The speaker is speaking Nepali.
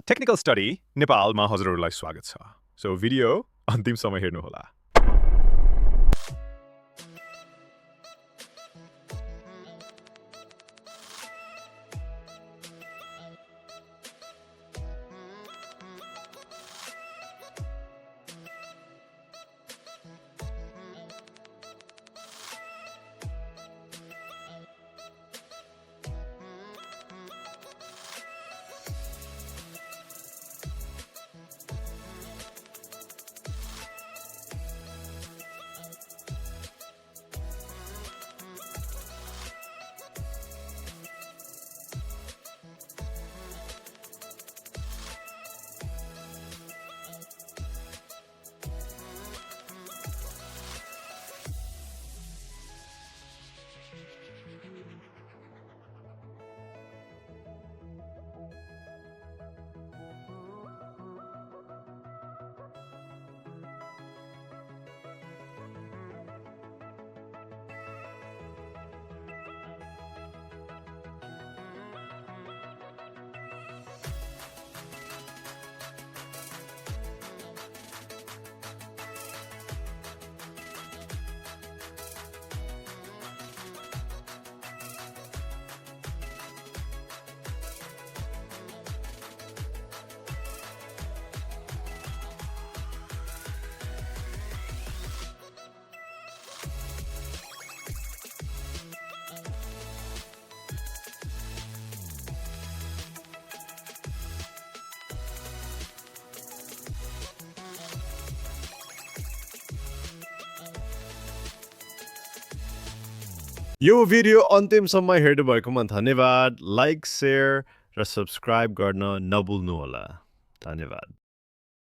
टेक्निकल स्टडी नेपालमा हजुरहरूलाई स्वागत छ। सो भिडियो अन्तिमसम्म हेर्नुहोला। यो भिडियो अन्तिमसम्म हेर्नुभएकोमा धन्यवाद। लाइक, शेयर र सब्सक्राइब गर्न नभुल्नुहोला। धन्यवाद।